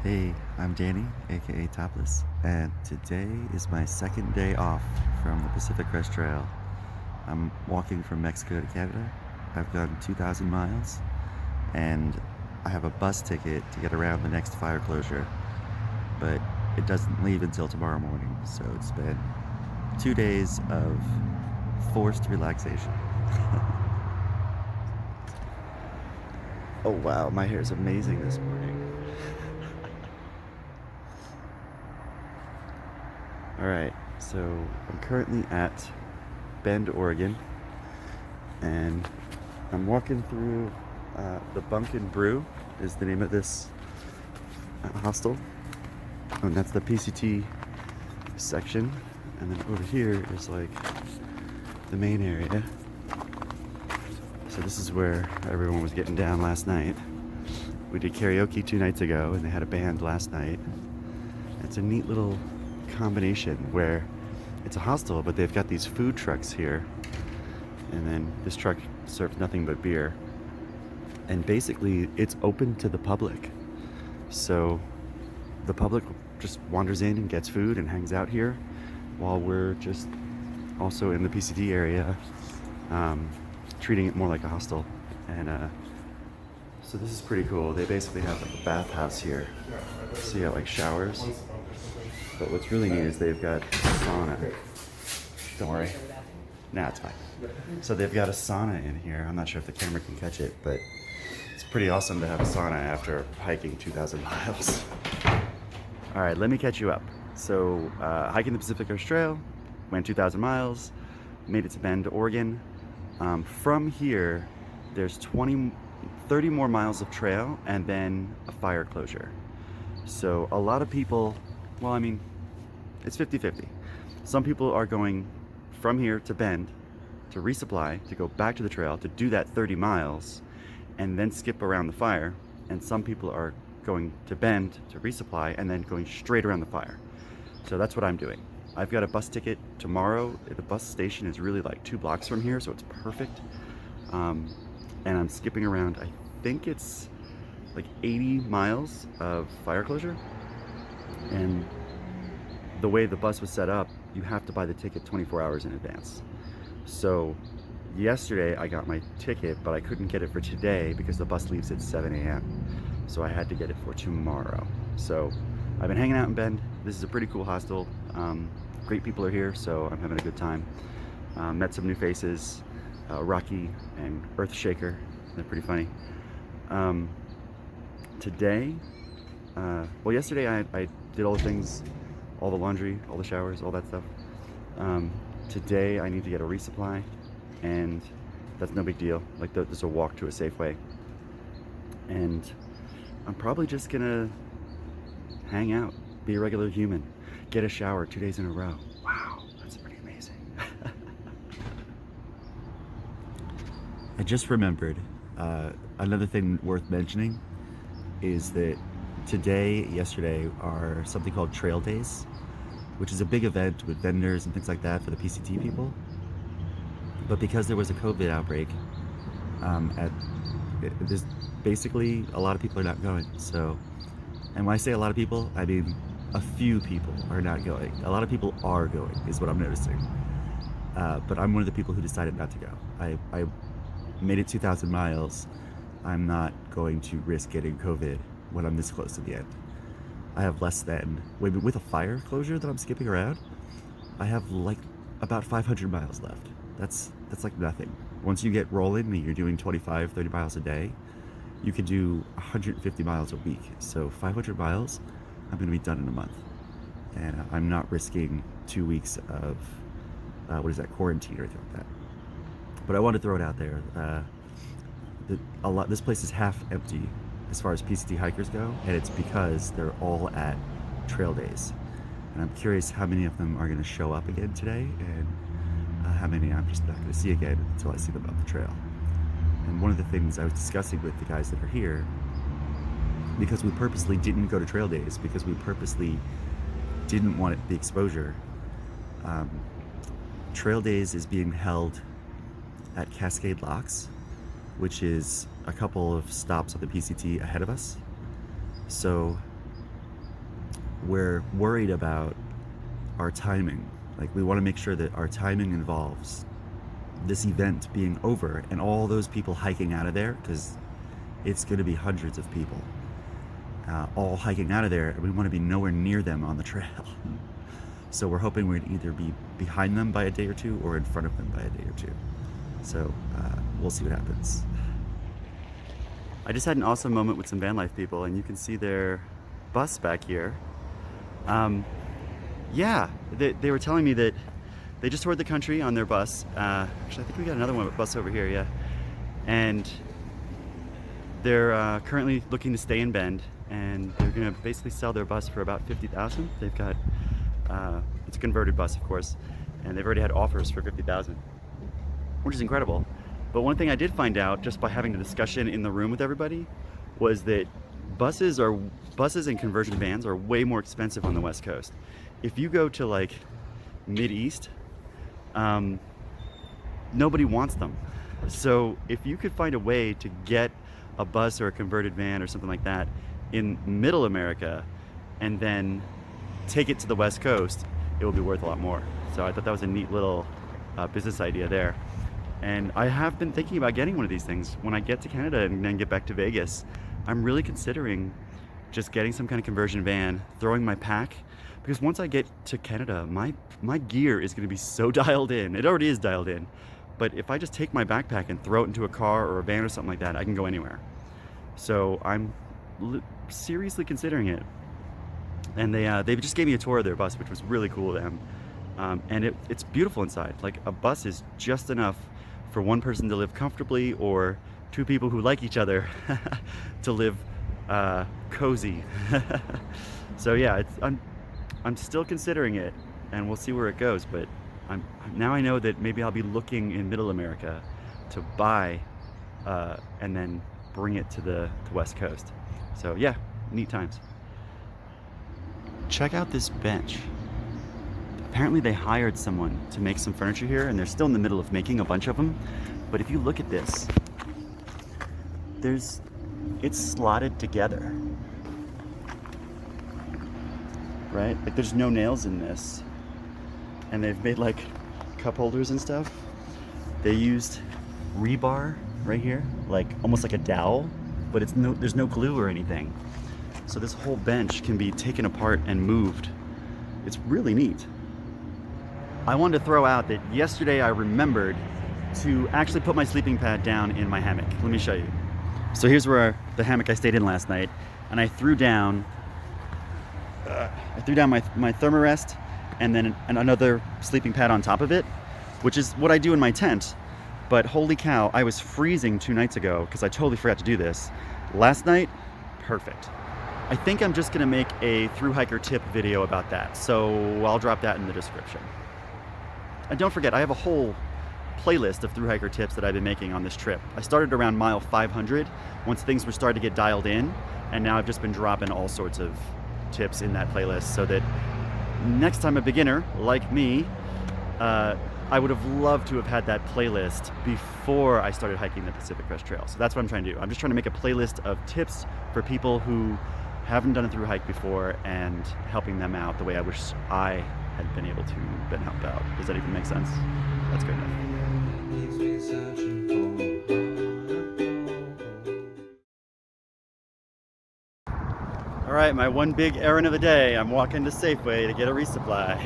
Hey, I'm Danny, aka Topless, and today is my second day off from the Pacific Crest Trail. I'm walking from Mexico to Canada. I've gone 2,000 miles, and I have a bus ticket to get around the next fire closure, but it doesn't leave until tomorrow morning, so it's been 2 days of forced relaxation. Oh wow, my hair is amazing this morning. Alright, so I'm currently at Bend, Oregon, and I'm walking through the Bunk and Brew is the name of this hostel, and that's the PCT section, and then over here is like the main area. So this is where everyone was getting down last night. We did karaoke 2 nights ago, and they had a band last night. It's a neat little combination where it's a hostel, but they've got these food trucks here, and then this truck serves nothing but beer, and basically it's open to the public, so the public just wanders in and gets food and hangs out here while we're just also in the PCT area, treating it more like a hostel. And so this is pretty cool. They basically have like a bathhouse here, so you got like showers. But what's really neat is they've got a sauna. Don't worry. Nah, it's fine. So they've got a sauna in here. I'm not sure if the camera can catch it, but it's pretty awesome to have a sauna after hiking 2,000 miles. All right, let me catch you up. So hiking the Pacific Crest Trail, went 2,000 miles, made it to Bend, Oregon. From here, there's 30 more miles of trail and then a fire closure. So a lot of people, well, I mean, it's 50-50. Some people are going from here to Bend to resupply, to go back to the trail, to do that 30 miles, and then skip around the fire. And some people are going to Bend to resupply and then going straight around the fire. So that's what I'm doing. I've got a bus ticket tomorrow. The bus station is really like 2 blocks from here, so it's perfect. And I'm skipping around, I think it's like 80 miles of fire closure. And the way the bus was set up, you have to buy the ticket 24 hours in advance. So yesterday I got my ticket, but I couldn't get it for today because the bus leaves at 7 a.m. So I had to get it for tomorrow. So I've been hanging out in Bend. This is a pretty cool hostel. Great people are here, so I'm having a good time. Met some new faces, Rocky and Earthshaker. They're pretty funny. Today, well, yesterday I did all the things, all the laundry, all the showers, all that stuff. Today I need to get a resupply, and that's no big deal. Like there's a walk to a Safeway, and I'm probably just gonna hang out, be a regular human, get a shower 2 days in a row. Wow, that's pretty amazing. I just remembered, another thing worth mentioning is that yesterday are something called Trail Days, which is a big event with vendors and things like that for the PCT people. But because there was a COVID outbreak, there's basically a lot of people are not going. So, and when I say a lot of people, I mean a few people are not going. A lot of people are going, is what I'm noticing. But I'm one of the people who decided not to go. I made it 2,000 miles. I'm not going to risk getting COVID when I'm this close to the end. I have less than, with a fire closure that I'm skipping around, I have like about 500 miles left. That's like nothing. Once you get rolling and you're doing 25, 30 miles a day, you can do 150 miles a week. So 500 miles, I'm gonna be done in a month. And I'm not risking 2 weeks of, quarantine or anything like that. But I want to throw it out there. This place is half empty as far as PCT hikers go, and it's because they're all at trail days. And I'm curious how many of them are going to show up again today, and how many I'm just not going to see again until I see them up the trail. And one of the things I was discussing with the guys that are here, because we purposely didn't go to trail days, because we purposely didn't want the exposure, trail days is being held at Cascade Locks, which is a couple of stops on the PCT ahead of us. So we're worried about our timing. Like, we want to make sure that our timing involves this event being over and all those people hiking out of there, because it's going to be hundreds of people all hiking out of there, and we want to be nowhere near them on the trail. So we're hoping we'd either be behind them by a day or two or in front of them by a day or two. So we'll see what happens. I just had an awesome moment with some van life people, and you can see their bus back here. Yeah, they were telling me that they just toured the country on their bus. Actually, I think we got another bus over here, yeah. And they're currently looking to stay in Bend, and they're gonna basically sell their bus for about $50,000. They've got, it's a converted bus, of course, and they've already had offers for $50,000, which is incredible. But one thing I did find out just by having the discussion in the room with everybody was that buses and conversion vans are way more expensive on the West Coast. If you go to like Mid-East, nobody wants them. So if you could find a way to get a bus or a converted van or something like that in middle America and then take it to the West Coast, it will be worth a lot more. So I thought that was a neat little business idea there. And I have been thinking about getting one of these things when I get to Canada and then get back to Vegas. I'm really considering just getting some kind of conversion van, throwing my pack, because once I get to Canada, my gear is going to be so dialed in. It already is dialed in. But if I just take my backpack and throw it into a car or a van or something like that, I can go anywhere. So I'm seriously considering it. And they just gave me a tour of their bus, which was really cool of them. And it's beautiful inside. Like, a bus is just enough for one person to live comfortably, or two people who like each other to live cozy. So yeah, I'm still considering it, and we'll see where it goes. But now I know that maybe I'll be looking in Middle America to buy and then bring it to the West Coast. So yeah, neat times. Check out this bench. Apparently they hired someone to make some furniture here, and they're still in the middle of making a bunch of them. But if you look at this, it's slotted together, right? Like, there's no nails in this. And they've made like cup holders and stuff. They used rebar right here, like almost like a dowel, but there's no glue or anything. So this whole bench can be taken apart and moved. It's really neat. I wanted to throw out that yesterday I remembered to actually put my sleeping pad down in my hammock. Let me show you. So here's where the hammock I stayed in last night, and I threw down my thermarest and then another sleeping pad on top of it, which is what I do in my tent. But holy cow, I was freezing 2 nights ago because I totally forgot to do this. Last night, perfect. I think I'm just gonna make a thru hiker tip video about that, so I'll drop that in the description. And don't forget, I have a whole playlist of thru hiker tips that I've been making on this trip. I started around mile 500 once things were starting to get dialed in, and now I've just been dropping all sorts of tips in that playlist so that next time a beginner like me, I would have loved to have had that playlist before I started hiking the Pacific Crest Trail. So that's what I'm trying to do. I'm just trying to make a playlist of tips for people who haven't done a thru hike before and helping them out the way I wish I had been able to help out. Does that even make sense? That's good enough. All right, my one big errand of the day. I'm walking to Safeway to get a resupply.